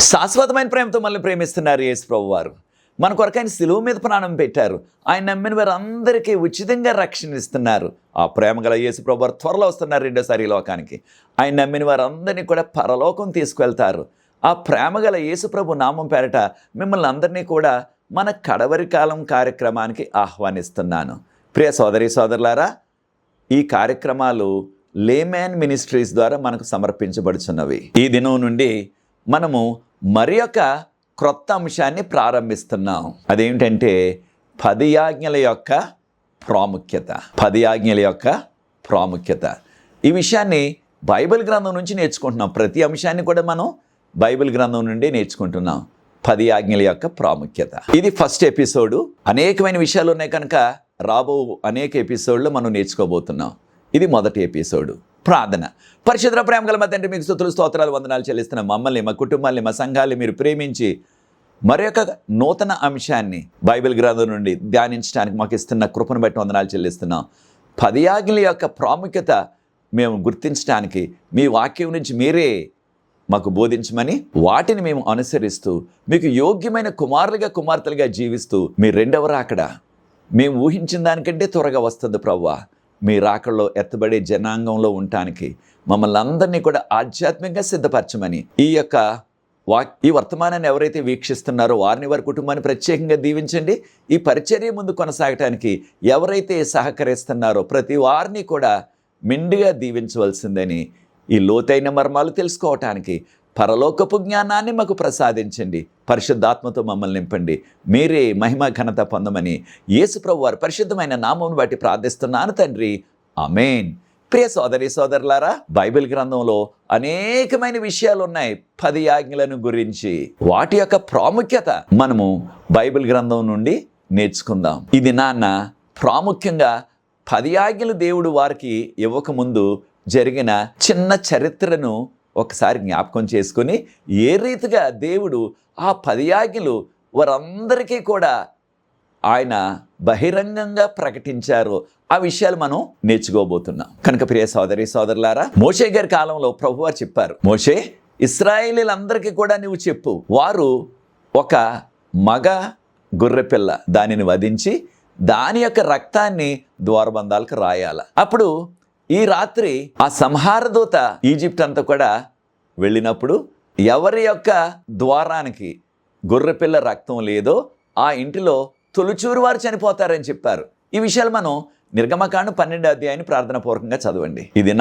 శాశ్వతమైన ప్రేమతో మనల్ని ప్రేమిస్తున్నారు యేసు ప్రభువారు. మన కొరకు ఆయన సిలువ మీద ప్రాణం పెట్టారు. ఆయన నమ్మిన వారు అందరికీ ఉచితంగా రక్షణ ఇస్తున్నారు. ఆ ప్రేమ గల యేసు ప్రభువారు త్వరలో వస్తున్నారు రెండోసారి ఈ లోకానికి. ఆయన నమ్మిన వారందరినీ కూడా పరలోకం తీసుకువెళ్తారు. ఆ ప్రేమ గల యేసు ప్రభు నామం పేరట మిమ్మల్ని అందరినీ కూడా మన కడవరి కాలం కార్యక్రమానికి ఆహ్వానిస్తున్నాను. ప్రియ సోదరి సోదరులారా, ఈ కార్యక్రమాలు లేమ్యాన్ మినిస్ట్రీస్ ద్వారా మనకు సమర్పించబడుచున్నవి. ఈ దినం నుండి మనము మరి ఒక క్రొత్త అంశాన్ని ప్రారంభిస్తున్నాం. అదేమిటంటే 10 ఆజ్ఞల యొక్క ప్రాముఖ్యత. 10 ఆజ్ఞల యొక్క ప్రాముఖ్యత. ఈ విషయాన్ని బైబిల్ గ్రంథం నుంచి నేర్చుకుంటున్నాం. ప్రతి అంశాన్ని కూడా మనం బైబిల్ గ్రంథం నుండి నేర్చుకుంటున్నాం. 10 ఆజ్ఞల యొక్క ప్రాముఖ్యత. ఇది ఫస్ట్ ఎపిసోడు. అనేకమైన విషయాలు ఉన్నాయి కనుక రాబో అనేక ఎపిసోడ్లు మనం నేర్చుకోబోతున్నాం. ఇది మొదటి ఎపిసోడు. ప్రార్థన. పరిశుద్ధ ప్రేమ గల మా తండ్రి, మీకు స్తుతులు స్తోత్రాలు వందనాలు చెల్లిస్తున్న మమ్మల్ని, మా కుటుంబాన్ని, మా సంఘాన్ని మీరు ప్రేమించి మరొక నూతన అంశాన్ని బైబిల్ గ్రంథం నుండి ధ్యానించడానికి మాకు ఇస్తున్న కృపను బట్టి వందనాలు చెల్లిస్తున్నాం. 10 ఆజ్ఞల యొక్క ప్రాముఖ్యత మేము గుర్తించడానికి మీ వాక్యం నుంచి మీరే మాకు బోధించమని, వాటిని మేము అనుసరిస్తూ మీకు యోగ్యమైన కుమారులుగా కుమార్తెలుగా జీవిస్తూ మీ రెండవ రాకడ మేము ఊహించిన దానికంటే త్వరగా వస్తుంది ప్రభువా. మీ రాకడలో ఎత్తబడే జనాంగంలో ఉండటానికి మమ్మల్ని అందరినీ కూడా ఆధ్యాత్మికంగా సిద్ధపరచమని, ఈ వర్తమానాన్ని ఎవరైతే వీక్షిస్తున్నారో వారిని, వారి కుటుంబాన్ని ప్రత్యేకంగా దీవించండి. ఈ పరిచర్య ముందు కొనసాగటానికి ఎవరైతే సహకరిస్తున్నారో ప్రతి వారిని కూడా మెండుగా దీవించవలసిందని, ఈ లోతైన మర్మాలు తెలుసుకోవటానికి పరలోకపు జ్ఞానాన్ని మాకు ప్రసాదించండి. పరిశుద్ధాత్మతో మమ్మల్ని నింపండి. మీరే మహిమ ఘనత పొందమని యేసు ప్రభు వారి పరిశుద్ధమైన నామమును బట్టి ప్రార్థిస్తున్నాను తండ్రి. ఆమేన్. ప్రియ సోదరి సోదరులారా, బైబిల్ గ్రంథంలో అనేకమైన విషయాలు ఉన్నాయి 10 ఆజ్ఞలను గురించి. వాటి యొక్క ప్రాముఖ్యత మనము బైబిల్ గ్రంథం నుండి నేర్చుకుందాం. ఇది నాన్న ప్రాముఖ్యంగా 10 ఆజ్ఞలు దేవుడు వారికి ఇవ్వకముందు జరిగిన చిన్న చరిత్రను ఒకసారి జ్ఞాపకం చేసుకొని, ఏ రీతిగా దేవుడు ఆ 10 ఆజ్ఞలు వారందరికీ కూడా ఆయన బహిరంగంగా ప్రకటించారో ఆ విషయాలు మనం నేర్చుకోబోతున్నాం. కనుక ప్రియ సోదరి సోదరులారా, మోషే గారి కాలంలో ప్రభువారు చెప్పారు, మోషే ఇశ్రాయేలీలందరికీ కూడా నువ్వు చెప్పు, వారు ఒక మగ గొర్రెపిల్ల దానిని వధించి దాని యొక్క రక్తాన్ని ద్వారబంధాలకు రాయాల. అప్పుడు ఈ రాత్రి ఆ సంహార దూత ఈజిప్ట్ అంతా కూడా వెళ్ళినప్పుడు ఎవరి యొక్క ద్వారానికి గొర్రెపిల్ల రక్తం లేదో ఆ ఇంటిలో తొలిచూరు వారు చనిపోతారని చెప్పారు. ఈ విషయాలు మనం నిర్గమకాండం 12వ అధ్యాయాన్ని ప్రార్థనాపూర్వకంగా చదవండి. ఇది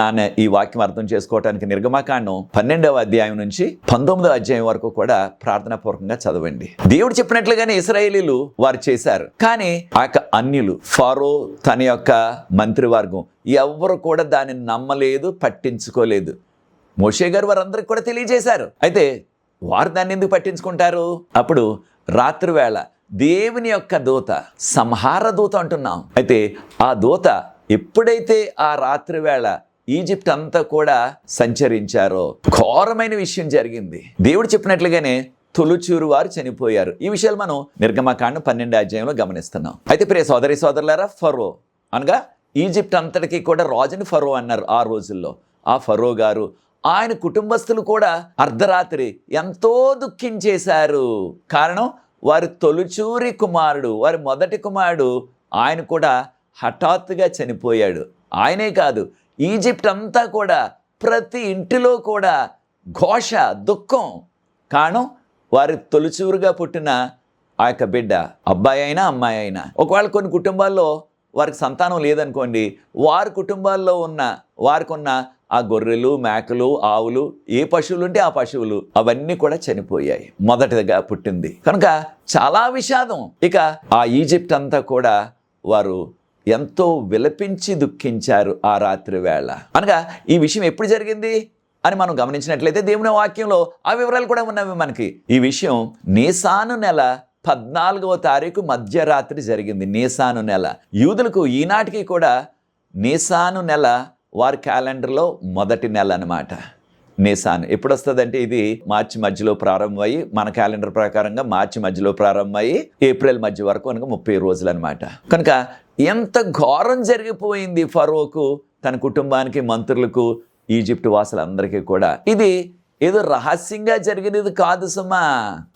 ఈ వాక్యం అర్థం చేసుకోవడానికి నిర్గమకాండం 12వ అధ్యాయం నుంచి 19వ అధ్యాయం వరకు కూడా ప్రార్థనాపూర్వకంగా చదవండి. దేవుడు చెప్పినట్లుగానే ఇశ్రాయేలీలు వారు చేశారు. కానీ ఆ యొక్క అన్యులు, ఫరో తన యొక్క మంత్రివర్గం ఎవరు కూడా దాన్ని నమ్మలేదు, పట్టించుకోలేదు. మోషే గారు వారందరికీ కూడా తెలియజేశారు. అయితే వారు దాన్ని ఎందుకు పట్టించుకుంటారు? అప్పుడు రాత్రి వేళ దేవుని యొక్క దూత, సంహార దూత అంటున్నాం. అయితే ఆ దూత ఎప్పుడైతే ఆ రాత్రి వేళ ఈజిప్ట్ అంతా కూడా సంచరించారో ఘోరమైన విషయం జరిగింది. దేవుడు చెప్పినట్లుగానే తొలిచూరు వారు చనిపోయారు. ఈ విషయాలు మనం నిర్గమకాండం 12వ అధ్యాయంలో గమనిస్తున్నాం. అయితే ప్రియ సోదరి సోదరులారా, ఫరో అనగా ఈజిప్ట్ అంతటికీ కూడా రాజుని ఫరో అన్నారు ఆ రోజుల్లో. ఆ ఫరో గారు, ఆయన కుటుంబస్తులు కూడా అర్ధరాత్రి ఎంతో దుఃఖించేశారు. కారణం, వారి తొలిచూరి కుమారుడు, వారి మొదటి కుమారుడు ఆయన కూడా హఠాత్తుగా చనిపోయాడు. ఆయనే కాదు, ఈజిప్ట్ అంతా కూడా ప్రతి ఇంటిలో కూడా ఘోష, దుఃఖం. కారణం, వారి తొలిచూరుగా పుట్టిన ఆ యొక్క బిడ్డ, అబ్బాయి అయినా అమ్మాయి అయినా. ఒకవేళ కొన్ని కుటుంబాల్లో వారికి సంతానం లేదనుకోండి, వారి కుటుంబాల్లో వారికి ఉన్న ఆ గొర్రెలు, మేకలు, ఆవులు, ఏ పశువులు ఉంటే ఆ పశువులు అవన్నీ కూడా చనిపోయాయి. మొదటిగా పుట్టింది కనుక చాలా విషాదం. ఇక ఆ ఈజిప్ట్ అంతా కూడా వారు ఎంతో విలపించి దుఃఖించారు ఆ రాత్రి వేళ. అనగా ఈ విషయం ఎప్పుడు జరిగింది అని మనం గమనించినట్లయితే దేవుని వాక్యంలో ఆ వివరాలు కూడా ఉన్నవి మనకి. ఈ విషయం నీసాను నెల 14వ తారీఖు మధ్యరాత్రి జరిగింది. నీసాను నెల యూదులకు ఈనాటికి కూడా నీసాను నెల వారి క్యాలెండర్లో మొదటి నెల అన్నమాట. నీసాను ఎప్పుడు వస్తుందంటే ఇది మార్చి మధ్యలో ప్రారంభమయ్యి, మన క్యాలెండర్ ప్రకారంగా మార్చి మధ్యలో ప్రారంభమయ్యి ఏప్రిల్ మధ్య వరకు కనుక 30 రోజులు అనమాట. కనుక ఎంత ఘోరం జరిగిపోయింది ఫరోకు, తన కుటుంబానికి, మంత్రులకు, ఈజిప్ట్ వాసులందరికీ కూడా. ఇది ఏదో రహస్యంగా జరిగినది కాదు సుమా.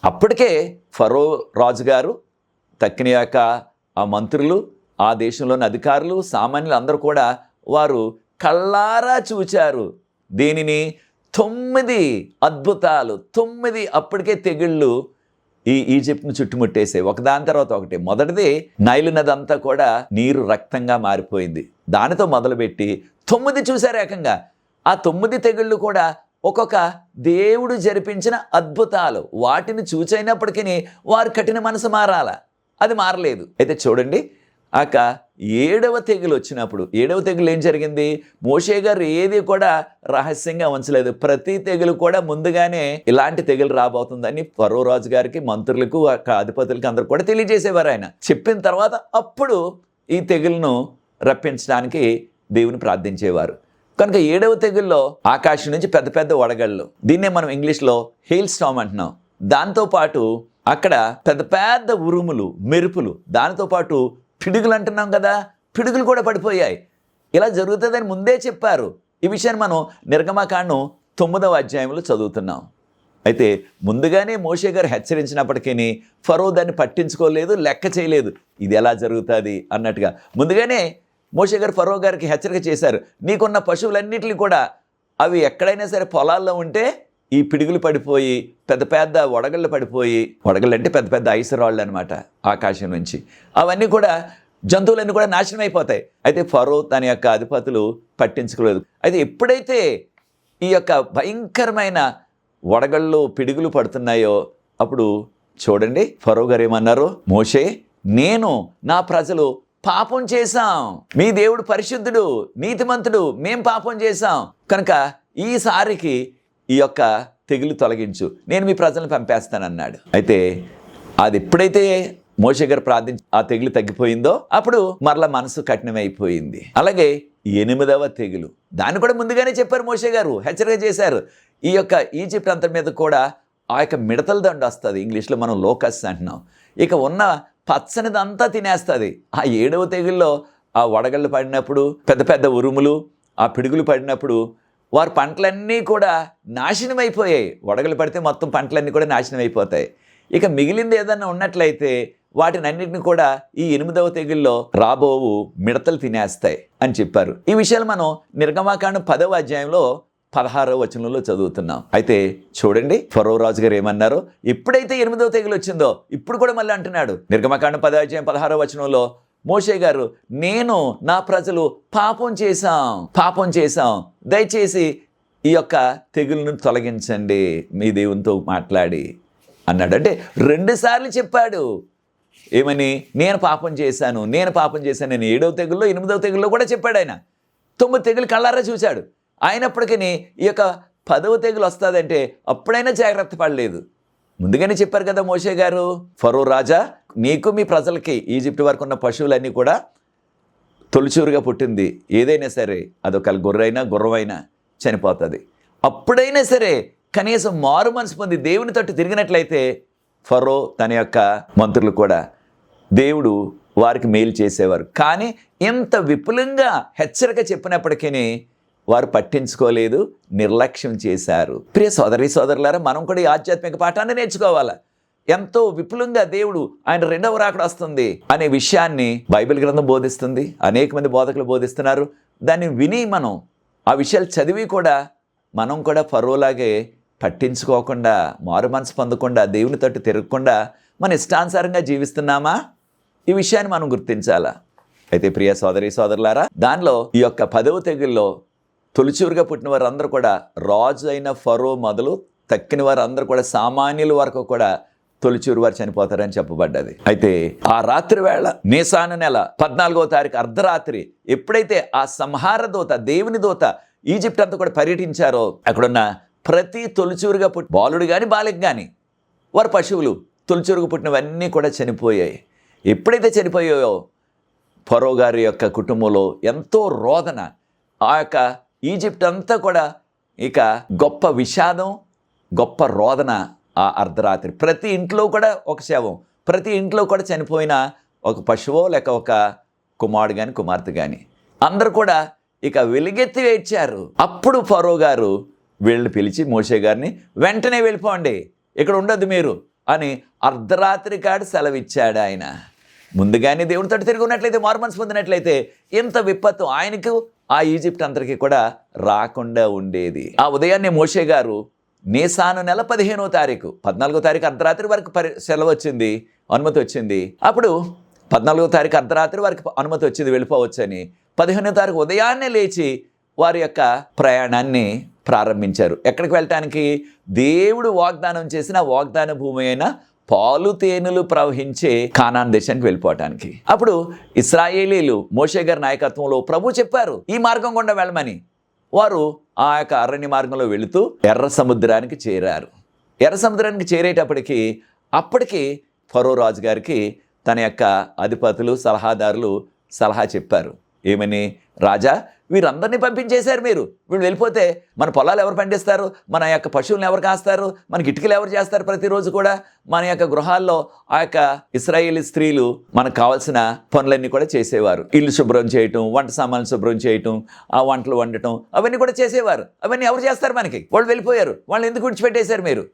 అప్పటికే ఫరో రాజుగారు, తక్కిన యొక్క ఆ మంత్రులు, ఆ దేశంలోని అధికారులు, సామాన్యులు అందరూ కూడా వారు కళ్ళారా చూచారు. దీనిని 9 అద్భుతాలు, 9 అప్పటికే తెగుళ్ళు ఈ ఈజిప్ట్ను చుట్టుముట్టేసాయి, ఒకదాని తర్వాత ఒకటి. మొదటిది నైలు నది అంతా కూడా నీరు రక్తంగా మారిపోయింది. దానితో మొదలుపెట్టి 9 చూశారు ఏకంగా. ఆ 9 తెగుళ్ళు కూడా ఒక్కొక్క దేవుడు జరిపించిన అద్భుతాలు. వాటిని చూచైనప్పటికీ వారు కఠిన మనసు మారాల, అది మారలేదు. అయితే చూడండి, ఆక 7వ తెగులు వచ్చినప్పుడు, 7వ తెగులు ఏం జరిగింది? మోషే గారు ఏది కూడా రహస్యంగా ఉంచలేదు. ప్రతి తెగులు కూడా ముందుగానే ఇలాంటి తెగులు రాబోతుందని ఫరో రాజు గారికి, మంత్రులకు, అధిపతులకి అందరూ కూడా తెలియజేసేవారు. ఆయన చెప్పిన తర్వాత అప్పుడు ఈ తెగులను రప్పించడానికి దేవుని ప్రార్థించేవారు. కనుక 7వ తెగుల్లో ఆకాశం నుంచి పెద్ద పెద్ద వడగళ్ళు, దీన్నే మనం ఇంగ్లీష్లో హెయిల్ స్టార్మ్ అంటున్నాం. దాంతోపాటు అక్కడ పెద్ద పెద్ద ఉరుములు, మెరుపులు, దానితో పాటు పిడుగులు అంటున్నాం కదా, పిడుగులు కూడా పడిపోయాయి. ఇలా జరుగుతుందని ముందే చెప్పారు. ఈ విషయాన్ని మనం నిర్గమకాండం 9వ అధ్యాయంలో చదువుతున్నాం. అయితే ముందుగానే మోషే గారు హెచ్చరించినప్పటికీ ఫరో దాన్ని పట్టించుకోలేదు, లెక్క చేయలేదు. ఇది ఎలా జరుగుతుంది అన్నట్టుగా ముందుగానే మోషే గారు ఫరో గారికి హెచ్చరిక చేశారు. నీకున్న పశువులన్నిటిని కూడా అవి ఎక్కడైనా సరే పొలాల్లో ఉంటే ఈ పిడుగులు పడిపోయి పెద్ద పెద్ద వడగళ్ళు పడిపోయి, వడగళ్ళు అంటే పెద్ద పెద్ద ఐసరాళ్ళు అనమాట, ఆకాశం నుంచి అవన్నీ కూడా, జంతువులన్నీ కూడా నాశనం అయిపోతాయి. అయితే ఫరో తన యొక్క అధిపతులు పట్టించుకోలేదు. అయితే ఎప్పుడైతే ఈ యొక్క భయంకరమైన వడగళ్ళు, పిడుగులు పడుతున్నాయో అప్పుడు చూడండి ఫరో గారు ఏమన్నారు? మోషే, నేను నా ప్రజలు పాపం చేశాం, మీ దేవుడు పరిశుద్ధుడు, నీతిమంతుడు, మేం పాపం చేశాం, కనుక ఈసారికి ఈ యొక్క తెగులు తొలగించు, నేను మీ ప్రజలను పంపేస్తానన్నాడు. అయితే అది ఎప్పుడైతే మోషే గారు ప్రార్థించి ఆ తెగులు తగ్గిపోయిందో అప్పుడు మరలా మనసు కఠినమైపోయింది. అలాగే 8వ తెగులు, దాన్ని కూడా ముందుగానే చెప్పారు మోషే గారు, హెచ్చరిక చేశారు. ఈ యొక్క ఈజిప్ట్ అంత మీద కూడా ఆ యొక్క మిడతల దండు వస్తుంది, ఇంగ్లీష్లో మనం లోకస్ అంటున్నాం. ఇక ఉన్న పచ్చనిదంతా తినేస్తుంది. ఆ 7వ తెగుల్లో ఆ వడగళ్ళు పడినప్పుడు, పెద్ద పెద్ద ఉరుములు, ఆ పిడుగులు పడినప్పుడు వారి పంటలన్నీ కూడా నాశనం అయిపోయాయి. వడగలు పడితే మొత్తం పంటలన్నీ కూడా నాశనం అయిపోతాయి. ఇక మిగిలింది ఏదన్నా ఉన్నట్లయితే వాటిని అన్నింటిని కూడా ఈ 8వ తెగుల్లో రాబోవు మిడతలు తినేస్తాయి అని చెప్పారు. ఈ విషయాలు మనం నిర్గమకాండం 10వ అధ్యాయంలో 16వ వచనంలో చదువుతున్నాం. అయితే చూడండి ఫరో రాజు గారు ఏమన్నారు? ఎప్పుడైతే 8వ తెగులు వచ్చిందో ఇప్పుడు కూడా మళ్ళీ అంటున్నాడు. నిర్గమకాండం 10వ అధ్యాయం 16వ వచనంలో మోషే గారు, నేను నా ప్రజలు పాపం చేశాం, దయచేసి ఈ యొక్క తెగులను తొలగించండి మీ దేవునితో మాట్లాడి అన్నాడు. అంటే 2 సార్లు చెప్పాడు. ఏమని? నేను పాపం చేశాను. నేను 7వ తెగుల్లో 8వ తెగుల్లో కూడా చెప్పాడు ఆయన. 9 తెగులు కళ్ళారా చూశాడు. అయినప్పటికీ ఈ యొక్క 10వ తెగులు వస్తుందంటే అప్పుడైనా జాగ్రత్త పడలేదు. ముందుగానే చెప్పారు కదా మోషే గారు, ఫరో రాజా, నీకు మీ ప్రజలకి ఈజిప్ట్ వరకు ఉన్న పశువులన్నీ కూడా తొలిచూరుగా పుట్టింది, ఏదైనా సరే అదొక గొర్రెైనా గుర్రమైనా చనిపోతుంది. అప్పుడైనా సరే కనీసం మారు మనసు పొంది దేవుని తట్టు తిరిగినట్లయితే ఫరో తన యొక్క మంత్రులు కూడా దేవుడు వారికి మేలు చేసేవారు. కానీ ఇంత విపులంగా హెచ్చరిక చెప్పినప్పటికీ వారు పట్టించుకోలేదు, నిర్లక్ష్యం చేశారు. ప్రియ సోదరి సోదరులారా, మనం కూడా ఈ ఆధ్యాత్మిక పాఠాన్ని నేర్చుకోవాలి. ఎంతో విపులంగా దేవుడు ఆయన 2వ రాకడ వస్తుంది అనే విషయాన్ని బైబిల్ గ్రంథం బోధిస్తుంది, అనేక మంది బోధకులు బోధిస్తున్నారు. దాన్ని విని మనం ఆ విషయాలు చదివి కూడా మనం కూడా ఫరోలాగే పట్టించుకోకుండా, మారు మనసు పొందకుండా, దేవుని తట్టు తిరగకుండా మన ఇష్టానుసారంగా జీవిస్తున్నామా? ఈ విషయాన్ని మనం గుర్తించాలా. అయితే ప్రియ సోదరి సోదరులారా, దానిలో ఈ యొక్క 10వ తెగుల్లో తొలిచూరుగా పుట్టిన వారందరూ కూడా, రాజు అయిన ఫరో మొదలు తక్కిన వారందరూ కూడా, సామాన్యుల వరకు కూడా తొలిచూరు వారు చనిపోతారని చెప్పబడ్డది. అయితే ఆ రాత్రి వేళ నీసాను నెల 14వ తారీఖు అర్ధరాత్రి ఎప్పుడైతే ఆ సంహార దూత, దేవుని దూత ఈజిప్ట్ అంతా కూడా పర్యటించారో అక్కడున్న ప్రతి తొలిచూరుగా పుట్టి బాలుడు కానీ బాలిక కానీ వారి పశువులు తొలిచూరుగా పుట్టినవన్నీ కూడా చనిపోయాయి. ఎప్పుడైతే చనిపోయాయో ఫరో గారి యొక్క కుటుంబంలో ఎంతో రోదన, ఆ యొక్క ఈజిప్ట్ అంతా కూడా ఇక గొప్ప విషాదం, గొప్ప రోదన. ఆ అర్ధరాత్రి ప్రతి ఇంట్లో కూడా ఒక శవం, ప్రతి ఇంట్లో కూడా చనిపోయిన ఒక పశువో లేక ఒక కుమారుడు కానీ కుమార్తె కానీ అందరూ కూడా ఇక వెలుగెత్తి ఏడ్చారు. అప్పుడు ఫరో గారు వీళ్ళు పిలిచి మోషే గారిని వెంటనే వెళ్ళిపోండి, ఇక్కడ ఉండొద్దు మీరు అని అర్ధరాత్రి కాడు సెలవిచ్చాడు ఆయన. ముందుగానే దేవునితో తిరిగి ఉన్నట్లయితే, మారుమనసు పొందినట్లయితే ఇంత విపత్తు ఆయనకు ఆ ఈజిప్ట్ అందరికీ కూడా రాకుండా ఉండేది. ఆ ఉదయాన్నే మోషే గారు నీసాను నెల 15వ తారీఖు 14వ తారీఖు అర్ధరాత్రి వరకు సెలవు వచ్చింది, అనుమతి వచ్చింది. అప్పుడు 14వ తారీఖు అర్ధరాత్రి వరకు అనుమతి వచ్చింది వెళ్ళిపోవచ్చని. 15వ తారీఖు ఉదయాన్నే లేచి వారి యొక్క ప్రయాణాన్ని ప్రారంభించారు. ఎక్కడికి వెళ్ళటానికి? దేవుడు వాగ్దానం చేసిన వాగ్దాన భూమి అయిన పాలు తేనెలు ప్రవహించే కానాన్ దేశానికి వెళ్ళిపోవటానికి. అప్పుడు ఇశ్రాయేలీలు మోషే గారి నాయకత్వంలో ప్రభు చెప్పారు ఈ మార్గం గుండా వెళ్ళమని. వారు ఆ యొక్క అరణ్య మార్గంలో వెళుతూ ఎర్ర సముద్రానికి చేరారు. ఎర్ర సముద్రానికి చేరేటప్పటికి అప్పటికి ఫరో రాజు గారికి తన యొక్క అధిపతులు సలహాదారులు సలహా చెప్పారు. ఏమని? రాజా, వీరందరినీ పంపించేశారు మీరు, వీళ్ళు వెళ్ళిపోతే మన పొలాలు ఎవరు పండిస్తారు, మన యొక్క పశువులను ఎవరు కాస్తారు, మనకి ఇటుకలు ఎవరు చేస్తారు, ప్రతిరోజు కూడా మన యొక్క గృహాల్లో ఆ యొక్క ఇశ్రాయేలీ స్త్రీలు మనకు కావాల్సిన పనులన్నీ కూడా చేసేవారు. ఇల్లు శుభ్రం చేయటం, వంట సామాన్లు శుభ్రం చేయటం, ఆ వంటలు వండటం అవన్నీ కూడా చేసేవారు. అవన్నీ ఎవరు చేస్తారు మనకి? వాళ్ళు వెళ్ళిపోయారు, వాళ్ళు ఎందుకు విడిచిపెట్టేశారు మీరు?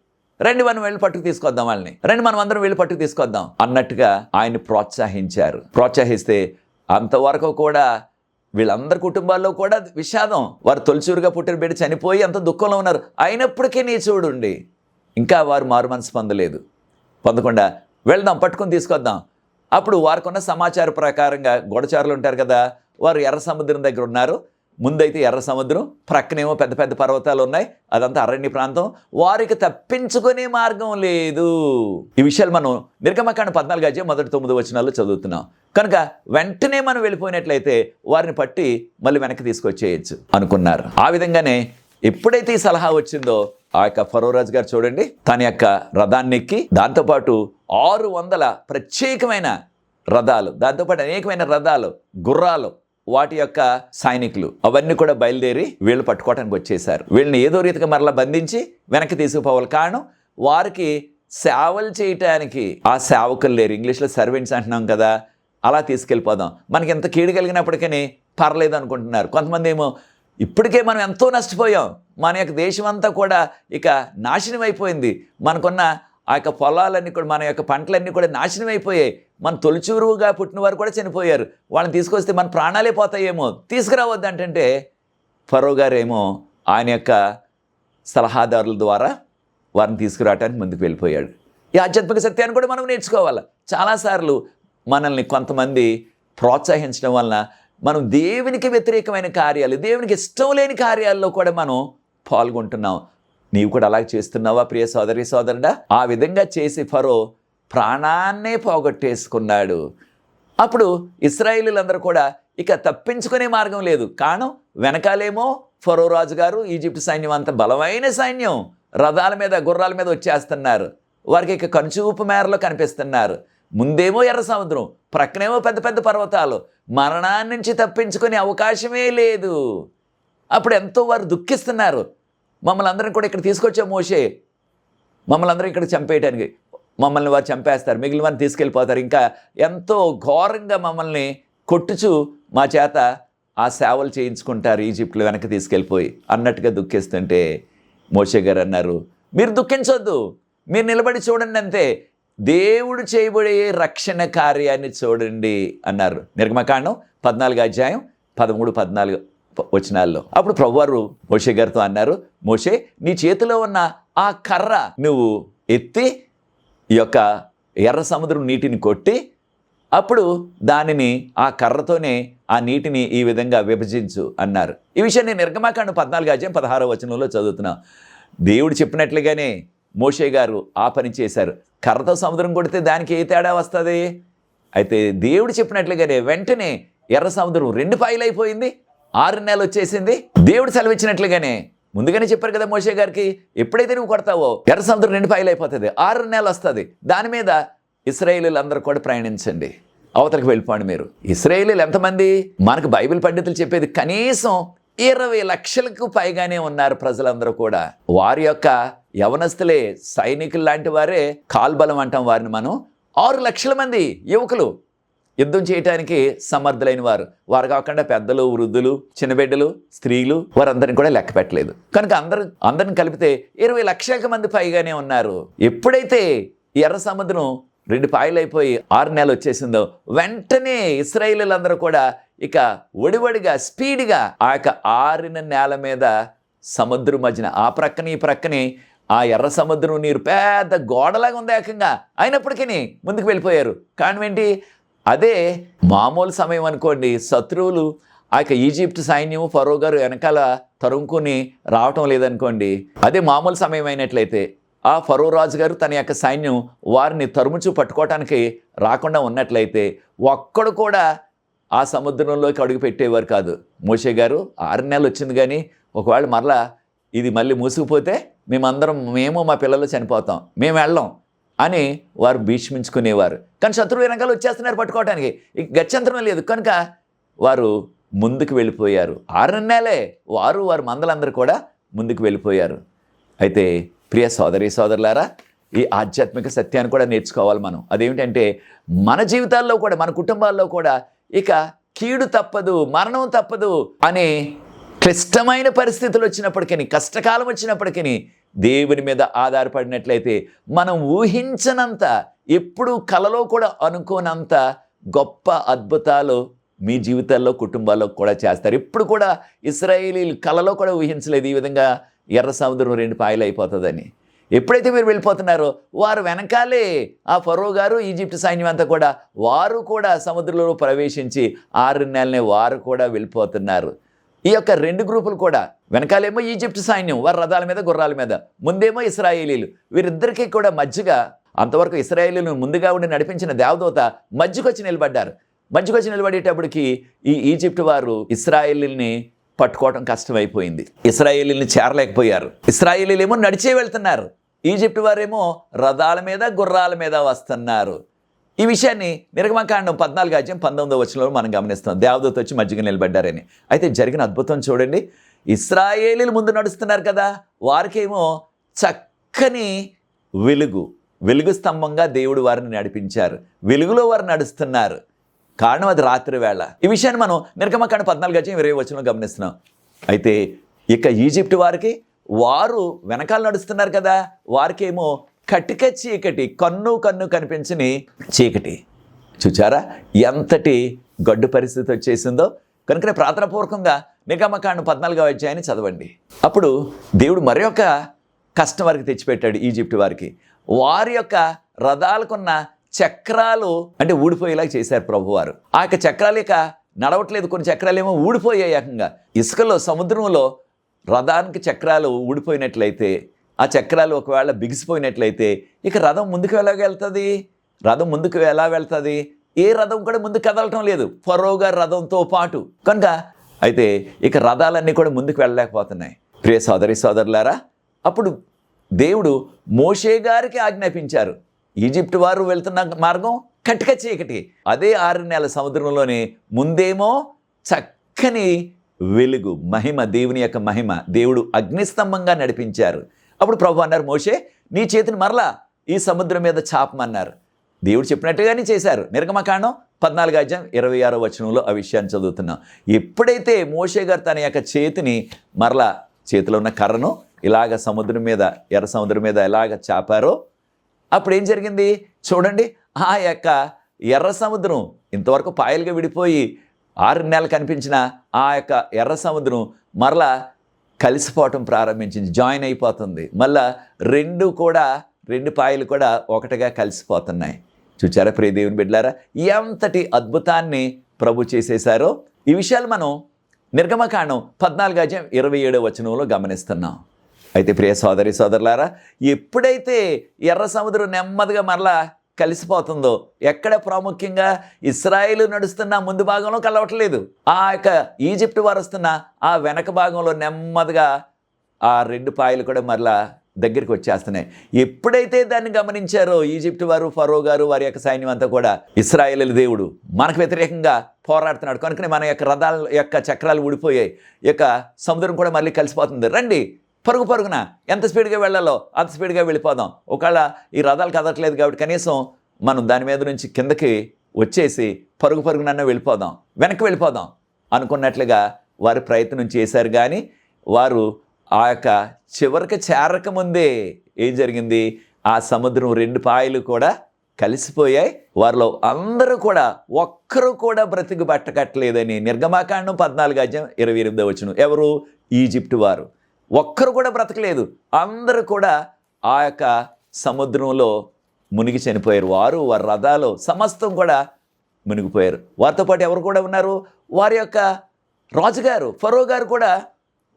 రండి మనం వెళ్ళి పట్టుకు తీసుకొద్దాం వాళ్ళని, రండి మనం అందరం వెళ్ళి పట్టుకు తీసుకొద్దాం అన్నట్టుగా ఆయన ప్రోత్సహించారు. ప్రోత్సహిస్తే అంతవరకు కూడా వీళ్ళందరి కుటుంబాల్లో కూడా విషాదం. వారు తొలిచూరుగా పుట్టిన బిడ్డ చనిపోయి అంత దుఃఖంలో ఉన్నారు. అయినప్పటికీ నీ చూడండి ఇంకా వారు మారు మనసు పొందకుండా వెళ్దాం పట్టుకొని తీసుకొద్దాం. అప్పుడు వారికి ఉన్న సమాచార ప్రకారంగా గూఢచారులు ఉంటారు కదా, వారు ఎర్ర సముద్రం దగ్గర ఉన్నారు. ముందైతే ఎర్ర సముద్రం, ప్రక్కనేమో పెద్ద పెద్ద పర్వతాలు ఉన్నాయి, అదంతా అరణ్య ప్రాంతం, వారికి తప్పించుకునే మార్గం లేదు. ఈ విషయాలు మనం నిర్గమకాండ 14 అధ్యాయం 1-9 వచనాల్లో చదువుతున్నాం. కనుక వెంటనే మనం వెళ్ళిపోయినట్లయితే వారిని పట్టి మళ్ళీ వెనక్కి తీసుకొచ్చేయచ్చు అనుకున్నారు. ఆ విధంగానే ఎప్పుడైతే ఈ సలహా వచ్చిందో ఆ యొక్క ఫరో రాజు గారు చూడండి తన యొక్క రథాన్ని ఎక్కి, దాంతోపాటు 600 ప్రత్యేకమైన రథాలు, దాంతోపాటు అనేకమైన రథాలు, గుర్రాలు, వాటి యొక్క సైనికులు అవన్నీ కూడా బయలుదేరి వీళ్ళు పట్టుకోవడానికి వచ్చేసారు. వీళ్ళని ఏదో రీతిగా మరలా బంధించి వెనక్కి తీసుకుపోవాలి. కారణం వారికి సేవలు చేయటానికి ఆ సేవకులు లేరు. ఇంగ్లీష్లో సర్వెంట్స్ అంటున్నాం కదా, అలా తీసుకెళ్ళిపోదాం, మనకి ఎంత కీడు కలిగినప్పటికీ పర్లేదు అనుకుంటున్నారు. కొంతమంది ఏమో ఇప్పటికే మనం ఎంతో నష్టపోయాం, మన యొక్క దేశం అంతా కూడా ఇక నాశనం అయిపోయింది, మనకున్న ఆ యొక్క పొలాలన్నీ కూడా, మన యొక్క పంటలన్నీ కూడా నాశనం అయిపోయాయి, మన తొలిచూరుగా పుట్టిన వారు కూడా చనిపోయారు, వాళ్ళని తీసుకొస్తే మన ప్రాణాలే పోతాయేమో, తీసుకురావద్దు అంటే ఫరో గారేమో ఆయన యొక్క సలహాదారుల ద్వారా వారిని తీసుకురావడానికి ముందుకు వెళ్ళిపోయాడు. ఈ ఆధ్యాత్మిక సత్యాన్ని కూడా మనం నేర్చుకోవాలి. చాలాసార్లు మనల్ని కొంతమంది ప్రోత్సహించడం వలన మనం దేవునికి వ్యతిరేకమైన కార్యాలు, దేవునికి ఇష్టం లేని కార్యాల్లో కూడా మనం పాల్గొంటున్నాం. నీవు కూడా అలాగే చేస్తున్నావా ప్రియ సోదరి సోదరుడా? ఆ విధంగా చేసి ఫరో ప్రాణాన్నే పోగొట్టేసుకున్నాడు. అప్పుడు ఇశ్రాయేలీలందరూ కూడా ఇక తప్పించుకునే మార్గం లేదు. కారణం వెనకాలేమో ఫరో రాజు గారు, ఈజిప్ట్ సైన్యం అంత బలమైన సైన్యం రథాల మీద గుర్రాల మీద వచ్చేస్తున్నారు. వారికి ఇక కనుచూపు మేరలో కనిపిస్తున్నారు. ముందేమో ఎర్ర సముద్రం, ప్రక్కనేమో పెద్ద పెద్ద పర్వతాలు, మరణాన్ని నుంచి తప్పించుకునే అవకాశమే లేదు. అప్పుడు ఎంతో వారు దుఃఖిస్తున్నారు. మమ్మల్ని అందరం కూడా ఇక్కడ తీసుకొచ్చే మోషే, మమ్మల్ని అందరం ఇక్కడ చంపేయటానికి, మమ్మల్ని వారు చంపేస్తారు, మిగిలిన వారిని తీసుకెళ్ళిపోతారు, ఇంకా ఎంతో ఘోరంగా మమ్మల్ని కొట్టుచు మా చేత ఆ సేవలు చేయించుకుంటారు ఈజిప్ట్లో వెనక్కి తీసుకెళ్ళిపోయి అన్నట్టుగా దుఃఖిస్తుంటే మోషే గారు అన్నారు, మీరు దుఃఖించొద్దు, మీరు నిలబడి చూడండి అంతే, దేవుడు చేయబడే రక్షణ కార్యాన్ని చూడండి అన్నారు. నిర్గమకాండం 14 అధ్యాయం 13-14 వచనాల్లో. అప్పుడు ప్రభువారు మోషే గారితో అన్నారు, మోషే నీ చేతిలో ఉన్న ఆ కర్ర నువ్వు ఎత్తి ఈ యొక్క ఎర్ర సముద్రం నీటిని కొట్టి అప్పుడు దానిని ఆ కర్రతోనే ఆ నీటిని ఈ విధంగా విభజించు అన్నారు. ఈ విషయాన్ని నిర్గమకాండం 14 అధ్యాయం 16వ వచనంలో చదువుతున్నాం. దేవుడు చెప్పినట్లుగానే మోషే గారు ఆ పని చేశారు. కర్రతో సముద్రం కొడితే దానికి ఏ తేడా వస్తుంది? అయితే దేవుడు చెప్పినట్లుగానే వెంటనే ఎర్ర సముద్రం 2 పాయలు అయిపోయింది, 6 నెలలు వచ్చేసింది. దేవుడు సెలవిచ్చినట్లుగానే ముందుగానే చెప్పారు కదా మోషే గారికి, ఎప్పుడైతే నువ్వు కొడతావో ఎర్ర సముద్రం 2 పాయలు అయిపోతుంది, 6 నెలలు వస్తుంది, దాని మీద ఇశ్రాయేలీలు అందరూ కూడా ప్రయాణించండి, అవతలకు వెళ్ళిపోండి. మీరు ఇశ్రాయేలీలు ఎంతమంది? మనకు బైబిల్ పండితులు చెప్పేది కనీసం 20 లక్షలకు పైగానే ఉన్నారు ప్రజలందరూ కూడా. వారి యొక్క యవనస్తులే సైనికులు లాంటి వారే, కాల్బలం అంటాం వారిని మనం. 6 లక్షల మంది యువకులు యుద్ధం చేయటానికి సమర్థులైన వారు కాకుండా పెద్దలు, వృద్ధులు, చిన్నబిడ్డలు, స్త్రీలు వారందరిని కూడా లెక్క పెట్టలేదు. కనుక అందరిని కలిపితే 20 లక్షల మంది పైగానే ఉన్నారు. ఎప్పుడైతే ఎర్ర సముద్రం 2 పాయలైపోయి 6 నెలలు వచ్చేసిందో వెంటనే ఇశ్రాయేలీయులందరూ కూడా ఇక ఒడివడిగా స్పీడ్గా ఆ యొక్క ఆరిన నేల మీద సముద్రం మధ్యన ఆ ప్రక్కని ఈ ప్రక్కని ఆ ఎర్ర సముద్రం నీరు పెద్ద గోడలాగా ఉంది ఏకంగా. అయినప్పటికీ ముందుకు వెళ్ళిపోయారు. కారణం ఏంటి? అదే మామూలు సమయం అనుకోండి, శత్రువులు ఆ యొక్క ఈజిప్ట్ సైన్యం ఫరో గారు వెనకాల తరుముకుని రావటం లేదనుకోండి, అదే మామూలు సమయం అయినట్లయితే ఆ ఫరో రాజు గారు తన యొక్క సైన్యం వారిని తరుముచు పట్టుకోవటానికి రాకుండా ఉన్నట్లయితే ఒక్కడు కూడా ఆ సముద్రంలోకి అడుగు పెట్టేవారు కాదు. మోషే గారు 6 నెలలు వచ్చింది, కానీ ఒకవేళ మరలా ఇది మళ్ళీ మూసుకుపోతే మేము మా పిల్లలు చనిపోతాం, మేము వెళ్ళం అని వారు భీష్మించుకునేవారు. కానీ శత్రువు వెనకాల వచ్చేస్తున్నారు పట్టుకోవడానికి, ఇక గత్యంతరం లేదు. కనుక వారు ముందుకు వెళ్ళిపోయారు. 6 నెలలే వారు మందలందరూ కూడా ముందుకు వెళ్ళిపోయారు. అయితే ప్రియ సోదరి సోదరులారా, ఈ ఆధ్యాత్మిక సత్యాన్ని కూడా నేర్చుకోవాలి మనం. అదేమిటంటే మన జీవితాల్లో కూడా మన కుటుంబాల్లో కూడా ఇక కీడు తప్పదు, మరణం తప్పదు అనే క్లిష్టమైన పరిస్థితులు వచ్చినప్పటికీ, కష్టకాలం వచ్చినప్పటికీ దేవుని మీద ఆధారపడినట్లయితే మనం ఊహించనంత, ఎప్పుడు కలలో కూడా అనుకోనంత గొప్ప అద్భుతాలు మీ జీవితాల్లో కుటుంబాల్లో కూడా చేస్తారు. ఇప్పుడు కూడా ఇశ్రాయేలీయులు కలలో కూడా ఊహించలేదు ఈ విధంగా ఎర్ర సముద్రం 2 పాయలు అయిపోతుందని. ఎప్పుడైతే మీరు వెళ్ళిపోతున్నారో వారు వెనకాలే ఆ ఫరో గారు, ఈజిప్ట్ సైన్యం అంతా కూడా వారు కూడా సముద్రంలో ప్రవేశించి 6 నెలలనే వారు కూడా వెళ్ళిపోతున్నారు. ఈ యొక్క 2 గ్రూపులు కూడా, వెనకాలేమో ఈజిప్ట్ సైన్యం వారు రథాల మీద గుర్రాల మీద, ముందేమో ఇశ్రాయేలీలు. వీరిద్దరికీ కూడా మధ్యగా అంతవరకు ఇశ్రాయేలీలను ముందుగా ఉండి నడిపించిన దేవదూత మధ్యకొచ్చి నిలబడ్డారు. మధ్యకొచ్చి నిలబడేటప్పటికి ఈ ఈజిప్ట్ వారు ఇశ్రాయేలీల్ని పట్టుకోవడం కష్టమైపోయింది. ఇశ్రాయేలీల్ని చేరలేకపోయారు. ఇశ్రాయేలీలేమో నడిచే వెళ్తున్నారు, ఈజిప్ట్ వారేమో రథాల మీద గుర్రాల మీద వస్తున్నారు. ఈ విషయాన్ని నిర్గమకాండం 14:19 మనం గమనిస్తాం. దేవదూత వచ్చి మధ్యగా నిలబడ్డారని. అయితే జరిగిన అద్భుతం చూడండి. ఇశ్రాయేలీలు ముందు నడుస్తున్నారు కదా, వారికేమో చక్కని వెలుగు స్తంభంగా దేవుడు వారిని నడిపించారు. వెలుగులో వారు నడుస్తున్నారు. కారణం అది రాత్రి వేళ. ఈ విషయాన్ని మనం నిర్గమకాండం 14:20 గమనిస్తున్నాం. అయితే ఇక ఈజిప్ట్ వారికి వారు వెనకాల నడుస్తున్నారు కదా, వారికేమో కటిక చీకటి, కన్ను కనిపించని చీకటి. చూచారా ఎంతటి గడ్డు పరిస్థితి వచ్చేసిందో. కనుకనే ప్రార్థనాపూర్వకంగా నిర్గమకాండం 14 చదవండి. అప్పుడు దేవుడు మరొక కష్టం వారికి తెచ్చిపెట్టాడు. ఈజిప్ట్ వారికి వారి యొక్క రథాలకున్న చక్రాలు అంటే ఊడిపోయేలాగా చేశారు ప్రభువారు. ఆ యొక్క చక్రాలు ఇక నడవట్లేదు. కొన్ని చక్రాలు ఏమో ఊడిపోయాయి ఏకంగా. ఇసుకలో, సముద్రంలో రథానికి చక్రాలు ఊడిపోయినట్లయితే, ఆ చక్రాలు ఒకవేళ బిగిసిపోయినట్లయితే ఇక రథం ముందుకు ఎలా వెళ్తుంది? ఏ రథం కూడా ముందుకు కదలటం లేదు, ఫరో గారి రథంతో పాటు. కనుక అయితే ఇక రథాలన్నీ కూడా ముందుకు వెళ్ళలేకపోతున్నాయి. ప్రియ సోదరి సోదరులారా, అప్పుడు దేవుడు మోషే గారికి ఆజ్ఞాపించారు. ఈజిప్ట్ వారు వెళ్తున్న మార్గం కటిక చీకటి, అదే 6 నెలల సముద్రంలోనే ముందేమో చక్కని వెలుగు, మహిమ, దేవుని యొక్క మహిమ, దేవుడు అగ్నిస్తంభంగా నడిపించారు. అప్పుడు ప్రభు అన్నారు, మోషే నీ చేతిని మరలా ఈ సముద్రం మీద చాపమన్నారు. దేవుడు చెప్పినట్టుగానే చేశారు. నిర్గమకాండం 14:26 ఆ విషయాన్ని చదువుతున్నాం. ఎప్పుడైతే మోషే గారు తన యొక్క చేతిని మరలా, చేతిలో ఉన్న కర్రను ఇలాగ సముద్రం మీద, ఎర్ర సముద్రం మీద ఇలాగ చాపారో అప్పుడు ఏం జరిగింది చూడండి. ఆ యొక్క ఎర్ర సముద్రం ఇంతవరకు పాయలుగా విడిపోయి 6 నెలలు కనిపించిన ఆ యొక్క ఎర్ర సముద్రం మరలా కలిసిపోవటం ప్రారంభించింది, జాయిన్ అయిపోతుంది. మళ్ళా 2 పాయలు కూడా ఒకటిగా కలిసిపోతున్నాయి. చూచారా ప్రియ దేవుని బిడ్డలారా, ఎంతటి అద్భుతాన్ని ప్రభు చేసేశారో. ఈ విషయాలు మనం నిర్గమకాండం 14:27 గమనిస్తున్నాం. అయితే ప్రియ సోదరి సోదరులారా, ఎప్పుడైతే ఎర్ర సముద్రం నెమ్మదిగా మరలా కలిసిపోతుందో, ఎక్కడ ప్రాముఖ్యంగా ఇశ్రాయేలు నడుస్తున్న ముందు భాగంలో కలవట్లేదు, ఆ యొక్క ఈజిప్ట్ వారు వస్తున్న ఆ వెనక భాగంలో నెమ్మదిగా ఆ 2 పాయలు కూడా మరలా దగ్గరికి వచ్చేస్తున్నాయి. ఎప్పుడైతే దాన్ని గమనించారో ఈజిప్ట్ వారు, ఫరో గారు, వారి యొక్క సైన్యం అంతా కూడా, ఇశ్రాయేలు దేవుడు మనకు వ్యతిరేకంగా పోరాడుతున్నాడు కనుకనే మన యొక్క రథాల యొక్క చక్రాలు ఊడిపోయాయి, ఈ యొక్క సముద్రం కూడా మళ్ళీ కలిసిపోతుంది, రండి పరుగున ఎంత స్పీడ్గా వెళ్ళాలో అంత స్పీడ్గా వెళ్ళిపోదాం. ఒకవేళ ఈ రథాలు కదలట్లేదు కాబట్టి కనీసం మనం దాని మీద నుంచి కిందకి వచ్చేసి పరుగునన్నా వెళ్ళిపోదాం, వెనక్కి వెళ్ళిపోదాం అనుకున్నట్లుగా వారు ప్రయత్నం చేశారు. కానీ వారు ఆ యొక్క చివరికి చేరకముందే ఏం జరిగింది, ఆ సముద్రం 2 పాయలు కూడా కలిసిపోయాయి. వారిలో అందరూ కూడా ఒక్కరు కూడా బ్రతికి బట్టకట్టలేదని నిర్గమాకాండం 14:28 ఎవరు? ఈజిప్టు వారు. ఒక్కరు కూడా బ్రతకలేదు, అందరూ కూడా ఆ యొక్క సముద్రంలో మునిగి చనిపోయారు. వారు, వారి రథాలు సమస్తం కూడా మునిగిపోయారు. వారితో పాటు ఎవరు కూడా ఉన్నారు? వారి యొక్క రాజుగారు ఫరో గారు కూడా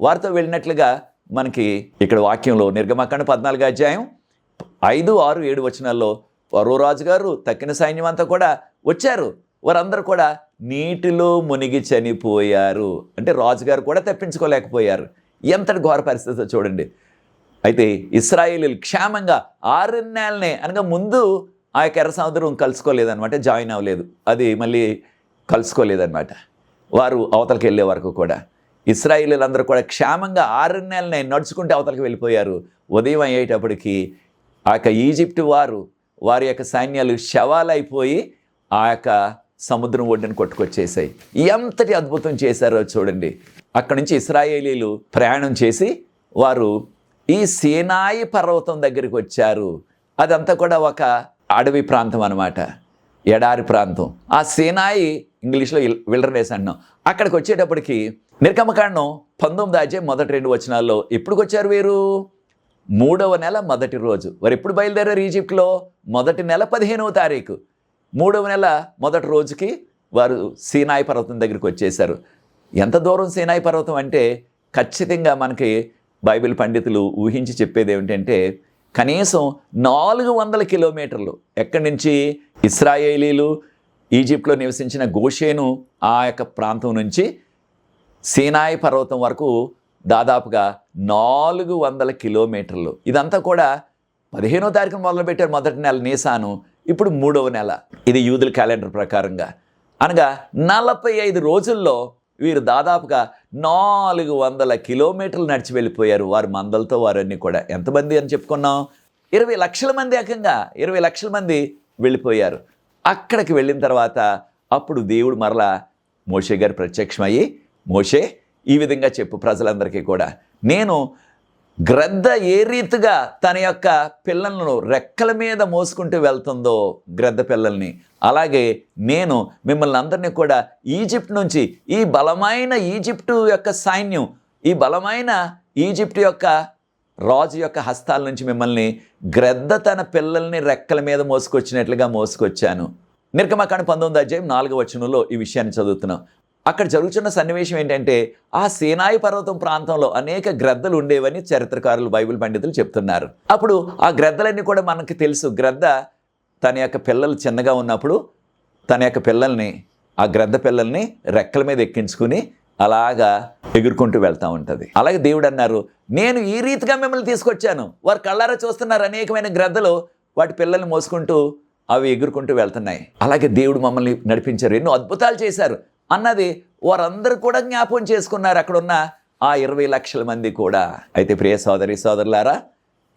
వారితో వెళ్ళినట్లుగా మనకి ఇక్కడ వాక్యంలో నిర్గమాకాండం 14 5, 6, 7 ఫరో రాజుగారు తక్కిన సైన్యం అంతా కూడా వచ్చారు. వారందరూ కూడా నీటిలో మునిగి చనిపోయారు. అంటే రాజుగారు కూడా తప్పించుకోలేకపోయారు. ఎంతటి ఘోర పరిస్థితి చూడండి. అయితే ఇశ్రాయేలీలు క్షేమంగా 6 నెలలనే అనగా ముందు ఆ యొక్క ఎర్ర సముద్రం కలుసుకోలేదన్నమాట, జాయిన్ అవ్వలేదు, అది మళ్ళీ కలుసుకోలేదన్నమాట. వారు అవతలకి వెళ్ళే వరకు కూడా ఇశ్రాయేలీలందరూ కూడా క్షేమంగా 6 నెలలనే నడుచుకుంటే అవతలకి వెళ్ళిపోయారు. ఉదయం అయ్యేటప్పటికి ఆ యొక్క ఈజిప్టు వారి యొక్క సైన్యాలు శవాలైపోయి ఆ యొక్క సముద్రం ఒడ్డును కొట్టుకొచ్చేసాయి. ఎంతటి అద్భుతం చేశారో చూడండి. అక్కడి నుంచి ఇశ్రాయేలీలు ప్రయాణం చేసి వారు ఈ సీనాయి పర్వతం దగ్గరికి వచ్చారు. అదంతా కూడా ఒక అడవి ప్రాంతం అన్నమాట, ఎడారి ప్రాంతం. ఆ సీనాయి ఇంగ్లీష్లో విల్డర్నెస్ అంటున్నాం. అక్కడికి వచ్చేటప్పటికి నిర్గమకాండం 19:1-2 ఎప్పుడుకి వచ్చారు వీరు? 3వ నెల మొదటి రోజు. వారు ఎప్పుడు బయలుదేరారు ఈజిప్ట్లో? మొదటి నెల 15వ తారీఖు. 3వ నెల మొదటి రోజుకి వారు సీనాయి పర్వతం దగ్గరికి వచ్చేసారు. ఎంత దూరం సీనాయి పర్వతం అంటే ఖచ్చితంగా మనకి బైబిల్ పండితులు ఊహించి చెప్పేది ఏమిటంటే కనీసం 400 కిలోమీటర్లు. ఎక్కడి నుంచి? ఇశ్రాయేలీలు ఈజిప్ట్లో నివసించిన గోషేను ఆ యొక్క ప్రాంతం నుంచి సీనాయి పర్వతం వరకు దాదాపుగా 400 కిలోమీటర్లు. ఇదంతా కూడా 15వ తారీఖున మొదలుపెట్టారు, మొదటి నెల నీసాను. ఇప్పుడు 3వ నెల, ఇది యూదుల క్యాలెండర్ ప్రకారంగా. అనగా 45 రోజుల్లో వీరు దాదాపుగా 400 కిలోమీటర్లు నడిచి వెళ్ళిపోయారు. వారి మందలతో వారన్నీ కూడా. ఎంతమంది అని చెప్పుకున్నాం? 20 లక్షల మంది. ఏకంగా 20 లక్షల మంది వెళ్ళిపోయారు. అక్కడికి వెళ్ళిన తర్వాత అప్పుడు దేవుడు మరలా మోషే గారు ప్రత్యక్షమయ్యి, మోషే ఈ విధంగా చెప్పు ప్రజలందరికీ కూడా, నేను గ్రద్ద ఏ రీతిగా తన యొక్క పిల్లలను రెక్కల మీద మోసుకుంటూ వెళ్తుందో గ్రద్ద పిల్లల్ని, అలాగే నేను మిమ్మల్ని అందరినీ కూడా ఈజిప్ట్ నుంచి, ఈ బలమైన ఈజిప్టు యొక్క సైన్యం, ఈ బలమైన ఈజిప్టు యొక్క రాజు యొక్క హస్తాల నుంచి మిమ్మల్ని గ్రద్ద తన పిల్లల్ని రెక్కల మీద మోసుకొచ్చినట్లుగా మోసుకొచ్చాను. నిర్గమకాండం 19:4 ఈ విషయాన్ని చదువుతున్నాం. అక్కడ జరుగుతున్న సన్నివేశం ఏంటంటే ఆ సీనాయి పర్వతం ప్రాంతంలో అనేక గ్రద్దలు ఉండేవని చరిత్రకారులు, బైబిల్ పండితులు చెప్తున్నారు. అప్పుడు ఆ గ్రద్దలన్నీ కూడా మనకు తెలుసు. గ్రద్ద తన యొక్క పిల్లలు చిన్నగా ఉన్నప్పుడు తన యొక్క పిల్లల్ని, ఆ గ్రద్ద పిల్లల్ని రెక్కల మీద ఎక్కించుకుని అలాగా ఎగురుకుంటూ వెళ్తూ ఉంటుంది. అలాగే దేవుడు అన్నారు, నేను ఈ రీతిగా మిమ్మల్ని తీసుకొచ్చాను. వారు కళ్ళారా చూస్తున్నారు, అనేకమైన గ్రద్దలు వాటి పిల్లల్ని మోసుకుంటూ అవి ఎగురుకుంటూ వెళ్తున్నాయి. అలాగే దేవుడు మమ్మల్ని నడిపించారు, ఎన్నో అద్భుతాలు చేశారు అన్నది వారందరూ కూడా జ్ఞాపకం చేసుకున్నారు, అక్కడున్న ఆ 20 లక్షల మంది కూడా. అయితే ప్రియ సోదరి సోదరులారా,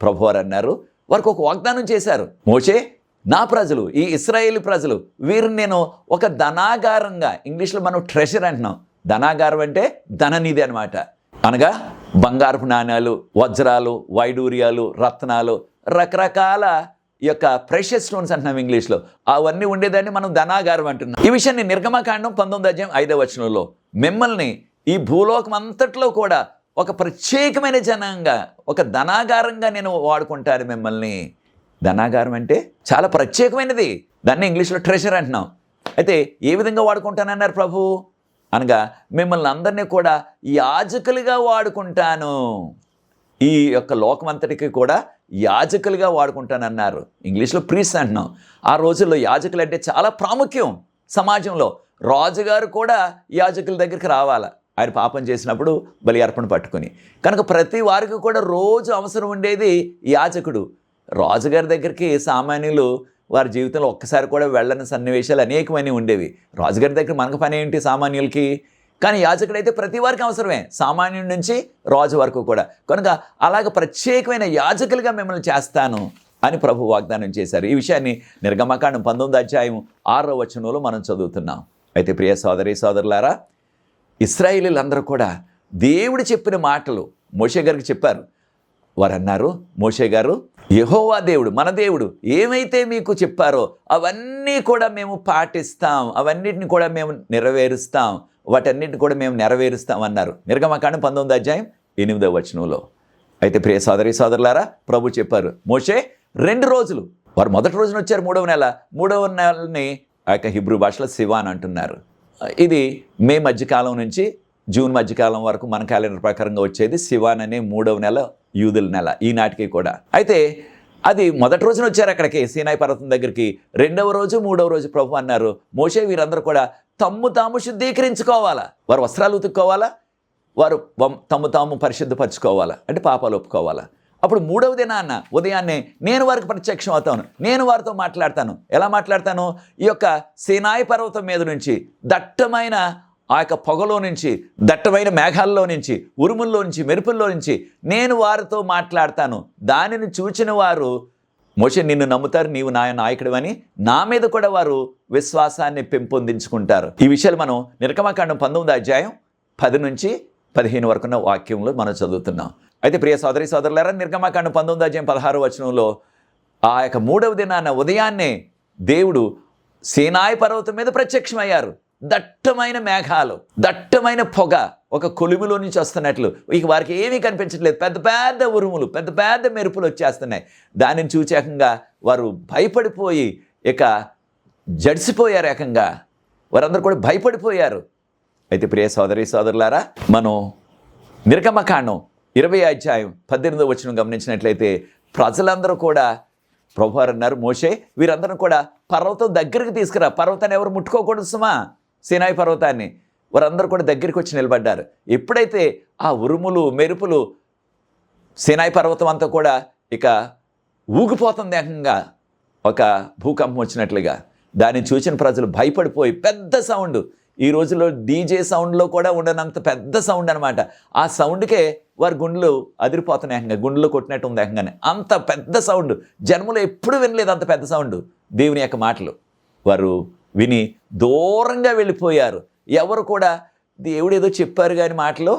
ప్రభువారు అన్నారు, వారికి ఒక వాగ్దానం చేశారు. మోషే, నా ప్రజలు, ఈ ఇశ్రాయేలు ప్రజలు, వీరిని నేను ఒక ధనాగారంగా, ఇంగ్లీష్లో మనం ట్రెషర్ అంటున్నాం. ధనాగారం అంటే ధననిధి అనమాట. అనగా బంగారపు నాణ్యాలు, వజ్రాలు, వైడూర్యాలు, రత్నాలు, రకరకాల ఈ యొక్క ప్రెషియస్ స్టోన్స్ అంటున్నాం ఇంగ్లీష్లో, అవన్నీ ఉండేదాన్ని మనం ధనాగారం అంటున్నాం. ఈ విషయాన్ని నిర్గమకాండం 19:5 మిమ్మల్ని ఈ భూలోకం అంతట్లో కూడా ఒక ప్రత్యేకమైన జనంగా, ఒక ధనాగారంగా నేను వాడుకుంటాను మిమ్మల్ని. ధనాగారం అంటే చాలా ప్రత్యేకమైనది, దాన్ని ఇంగ్లీష్లో ట్రెషర్ అంటున్నాం. అయితే ఏ విధంగా వాడుకుంటానన్నారు ప్రభు? అనగా మిమ్మల్ని అందరినీ కూడా యాజకులుగా వాడుకుంటాను, ఈ యొక్క లోకమంతటికి కూడా యాజకులుగా వాడుకుంటానన్నారు. ఇంగ్లీష్లో ప్రీస్ట్ అంటున్నాం. ఆ రోజుల్లో యాజకులు అంటే చాలా ప్రాముఖ్యం సమాజంలో. రాజుగారు కూడా యాజకుల దగ్గరికి రావాలి, ఆయన పాపం చేసినప్పుడు బలి అర్పణ పట్టుకుని. కనుక ప్రతి వారికి కూడా రోజు అవసరం ఉండేది యాజకుడు. రాజుగారి దగ్గరికి సామాన్యులు వారి జీవితంలో ఒక్కసారి కూడా వెళ్ళని సన్నివేశాలు అనేకమైనవి ఉండేవి. రాజుగారి దగ్గర మనకు పని ఏంటి సామాన్యులకి? కానీ యాజకుడైతే ప్రతి వారికి అవసరమే, సామాన్యుడి నుంచి రాజు వరకు కూడా. కనుక అలాగ ప్రత్యేకమైన యాజకులుగా మిమ్మల్ని చేస్తాను అని ప్రభు వాగ్దానం చేశారు. ఈ విషయాన్ని నిర్గమకాండం 19వ అధ్యాయం 6వ వచనంలో మనం చదువుతున్నాం. అయితే ప్రియ సోదరి సోదరులారా, ఇశ్రాయేలీలందరూ కూడా దేవుడు చెప్పిన మాటలు మోషే గారికి చెప్పారు. వారు అన్నారు, మోషే గారు, యెహోవా దేవుడు మన దేవుడు ఏమైతే మీకు చెప్పారో అవన్నీ కూడా మేము పాటిస్తాం, అవన్నిటిని కూడా మేము నెరవేరుస్తాం, వాటన్నిటిని కూడా మేము నెరవేరుస్తాం అన్నారు. నిర్గమకాండం 19వ అధ్యాయం 8వ వచనంలో. అయితే ప్రియ సోదరి సోదరులారా, ప్రభు చెప్పారు, మోషే 2 రోజులు, వారు మొదటి రోజున వచ్చారు 3వ నెల, 3వ నెలని ఆ యొక్క హిబ్రూ భాషలో సివాన్ అంటున్నారు. ఇది మే మధ్యకాలం నుంచి జూన్ మధ్యకాలం వరకు మన క్యాలెండర్ ప్రకారంగా వచ్చేది సివాన్ అనే 3వ నెల, యూదుల నెల ఈనాటికి కూడా. అయితే అది మొదటి రోజున వచ్చారు అక్కడికి సీనాయి పర్వతం దగ్గరికి. 2వ రోజు 3వ రోజు ప్రభు అన్నారు, మోషే వీరందరూ కూడా తమ్ము తాము శుద్ధీకరించుకోవాలా, వారు వస్త్రాలు ఉతుక్కోవాలా, వారు తమ్ము తాము పరిశుద్ధపరచుకోవాలా, అంటే పాపాలు ఒప్పుకోవాలా. అప్పుడు 3వ దినాన్న ఉదయాన్నే నేను వారికి ప్రత్యక్షం అవుతాను, నేను వారితో మాట్లాడతాను. ఎలా మాట్లాడతాను? ఈ యొక్క సీనాయి పర్వతం మీద నుంచి, దట్టమైన ఆ యొక్క పొగలో నుంచి, దట్టమైన మేఘాల్లో నుంచి, ఉరుముల్లో నుంచి, మెరుపుల్లో నుంచి నేను వారితో మాట్లాడతాను. దానిని చూచిన వారు, మోషే నిన్ను నమ్ముతారు, నీవు నా నాయకుడు అని, నా మీద కూడా వారు విశ్వాసాన్ని పెంపొందించుకుంటారు. ఈ విషయాలు మనం నిర్గమకాండం 19వ అధ్యాయం 10 నుంచి 15 వరకున్న వాక్యంలో మనం చదువుతున్నాం. అయితే ప్రియ సోదరి సోదరులారా, నిర్గమకాండం 19వ అధ్యాయం 16వ వచనంలో ఆ యొక్క 3వ దినాన ఉదయాన్నే దేవుడు సీనాయి పర్వతం మీద ప్రత్యక్షమయ్యారు. దట్టమైన మేఘాలు, దట్టమైన పొగ ఒక కొలిమిలో నుంచి వస్తున్నట్లు, ఇక వారికి ఏమీ కనిపించట్లేదు. పెద్ద పెద్ద ఉరుములు, పెద్ద పెద్ద మెరుపులు వచ్చేస్తున్నాయి. దానిని చూచేకంగా వారు భయపడిపోయి ఇక జడిసిపోయారు. ఏకంగా వారందరూ కూడా భయపడిపోయారు. అయితే ప్రియ సోదరి సోదరులారా, మనం నిర్గమకాండం 20వ అధ్యాయం 18వ వచనం గమనించినట్లయితే ప్రజలందరూ కూడా ప్రభువారు అన్నారు, మోషే వీరందరూ కూడా పర్వతం దగ్గరికి తీసుకురా. పర్వతాన్ని ఎవరు ముట్టుకోకూడదు సుమా, సీనాయి పర్వతాన్ని. వారందరూ కూడా దగ్గరికి వచ్చి నిలబడ్డారు. ఎప్పుడైతే ఆ ఉరుములు మెరుపులు, సీనాయి పర్వతం అంతా కూడా ఇక ఊగిపోతుంది, ఏకంగా ఒక భూకంపం వచ్చినట్లుగా. దాన్ని చూసిన ప్రజలు భయపడిపోయి పెద్ద సౌండ్, ఈ రోజుల్లో డీజే సౌండ్లో కూడా ఉండనంత పెద్ద సౌండ్ అనమాట. ఆ సౌండ్కే వారి గుండెలు అదిరిపోతున్నాయి, ఏకంగా గుండెలో కొట్టినట్టు ఉంది ఏకంగానే. అంత పెద్ద సౌండ్, జన్మలో ఎప్పుడు వినలేదు అంత పెద్ద సౌండ్. దేవుని యొక్క మాటలు వారు విని దూరంగా వెళ్ళిపోయారు. ఎవరు కూడా దేవుడు ఏదో చెప్పారు కానీ మాటలు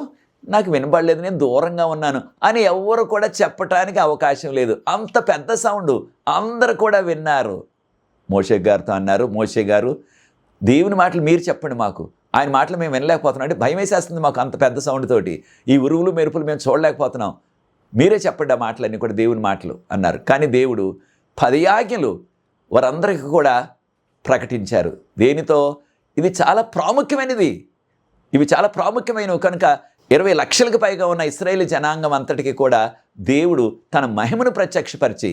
నాకు వినపడలేదు, నేను దూరంగా ఉన్నాను అని ఎవరు కూడా చెప్పటానికి అవకాశం లేదు. అంత పెద్ద సౌండ్ అందరు కూడా విన్నారు. మోషే గారితో అన్నారు, మోషే గారు దేవుని మాటలు మీరు చెప్పండి మాకు, ఆయన మాటలు మేము వినలేకపోతున్నాం, అంటే భయం వేసేస్తుంది మాకు అంత పెద్ద సౌండ్ తోటి, ఈ ఉరువులు మెరుపులు మేము చూడలేకపోతున్నాం, మీరే చెప్పండి ఆ మాటలన్నీ కూడా దేవుని మాటలు అన్నారు. కానీ దేవుడు 10 ఆజ్ఞలు వారందరికీ కూడా ప్రకటించారు. దేనితో? ఇది చాలా ప్రాముఖ్యమైనది, ఇవి చాలా ప్రాముఖ్యమైనవి కనుక 20 లక్షలకు పైగా ఉన్న ఇశ్రాయేలు జనాంగం అంతటికి కూడా దేవుడు తన మహిమను ప్రత్యక్షపరిచి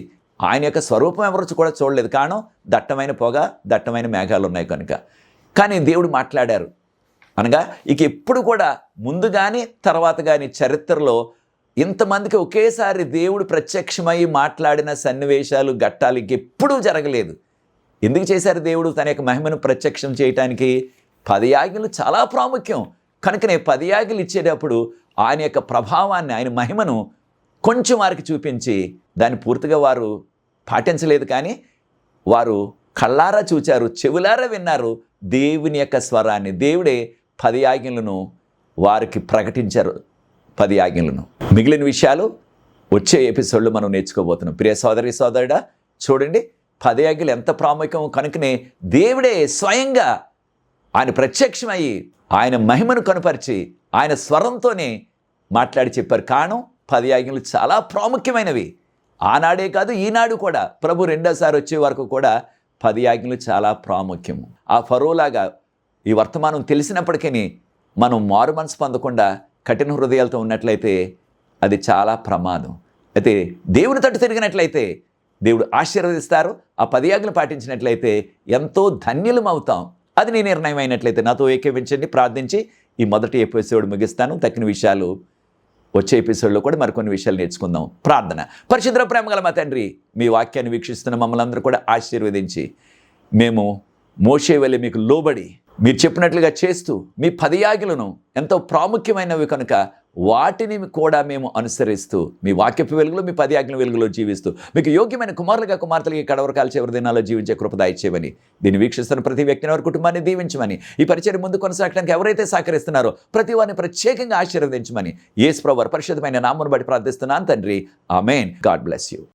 ఆయన యొక్క స్వరూపం ఎవరు కూడా చూడలేదు. కారణం దట్టమైన పొగ, దట్టమైన మేఘాలు ఉన్నాయి కనుక. కానీ దేవుడు మాట్లాడారు అనగా ఇక ఎప్పుడు కూడా ముందు కానీ తర్వాత కానీ చరిత్రలో ఇంతమందికి ఒకేసారి దేవుడు ప్రత్యక్షమై మాట్లాడిన సన్నివేశాలు, ఘట్టాలు ఇంకెప్పుడూ జరగలేదు. ఎందుకు చేశారు దేవుడు తన యొక్క మహిమను ప్రత్యక్షం చేయటానికి? 10 ఆజ్ఞలు చాలా ప్రాముఖ్యం కనుకనే 10 ఆజ్ఞలు ఇచ్చేటప్పుడు ఆయన యొక్క ప్రభావాన్ని, ఆయన మహిమను కొంచెం వారికి చూపించి దాన్ని పూర్తిగా వారు పాటించలేదు. కానీ వారు కళ్ళారా చూచారు, చెవులారా విన్నారు దేవుని యొక్క స్వరాన్ని. దేవుడే 10 ఆజ్ఞలను వారికి ప్రకటించారు. 10 ఆజ్ఞలను. మిగిలిన విషయాలు వచ్చే ఎపిసోడ్లో మనం నేర్చుకోబోతున్నాం. ప్రియ సోదరి సోదరుడా, చూడండి 10 ఆజ్ఞలు ఎంత ప్రాముఖ్యం కనుకనే దేవుడే స్వయంగా ఆయన ప్రత్యక్షమయ్యి ఆయన మహిమను కనుపరిచి ఆయన స్వరంతోనే మాట్లాడి చెప్పారు. కారణం 10 ఆజ్ఞలు చాలా ప్రాముఖ్యమైనవి. ఆనాడే కాదు, ఈనాడు కూడా ప్రభు రెండోసారి వచ్చే వరకు కూడా 10 ఆజ్ఞలు చాలా ప్రాముఖ్యము. ఆ ఫరోలాగా ఈ వర్తమానం తెలిసినప్పటికీ మనం మారు మనసు పొందకుండా కఠిన హృదయాలతో ఉన్నట్లయితే అది చాలా ప్రమాదం. అయితే దేవుని తట్టు తిరిగినట్లయితే దేవుడు ఆశీర్వదిస్తారు. ఆ 10 ఆజ్ఞలు పాటించినట్లయితే ఎంతో ధన్యులం అవుతాం. అది నీ నిర్ణయం అయినట్లయితే నాతో ఏకీవించండి. ప్రార్థించి ఈ మొదటి ఎపిసోడ్ ముగిస్తాను. తక్కిన విషయాలు వచ్చే ఎపిసోడ్లో కూడా మరికొన్ని విషయాలు నేర్చుకుందాం. ప్రార్థన. పరిశుద్ధ ప్రేమగల మా తండ్రి, మీ వాక్యాన్ని వీక్షిస్తున్న మమ్మల్ని అందరూ కూడా ఆశీర్వదించి మేము మోషే వలె మీకు లోబడి మీరు చెప్పినట్లుగా చేస్తూ మీ 10 ఆజ్ఞలను ఎంతో ప్రాముఖ్యమైనవి కనుక వాటిని కూడా మేము అనుసరిస్తూ మీ వాక్యపు వెలుగులో, మీ 10 ఆజ్ఞల వెలుగులో జీవిస్తూ మీకు యోగ్యమైన కుమారులుగా, కుమార్తెలుగా కడవరకాల చివరి దినాల్లో జీవించే కృప దయచేయమని, దీన్ని వీక్షిస్తున్న ప్రతి వ్యక్తిని, వారి కుటుంబాన్ని దీవించమని, ఈ పరిచయం ముందు కొనసాగడానికి ఎవరైతే సహకరిస్తున్నారో ప్రతి వారిని ప్రత్యేకంగా ఆశీర్వదించమని యేసు ప్రభువు వారి పరిశుద్ధమైన నామమును బట్టి ప్రార్థిస్తున్నాను తండ్రి. ఆమేన్. God bless you.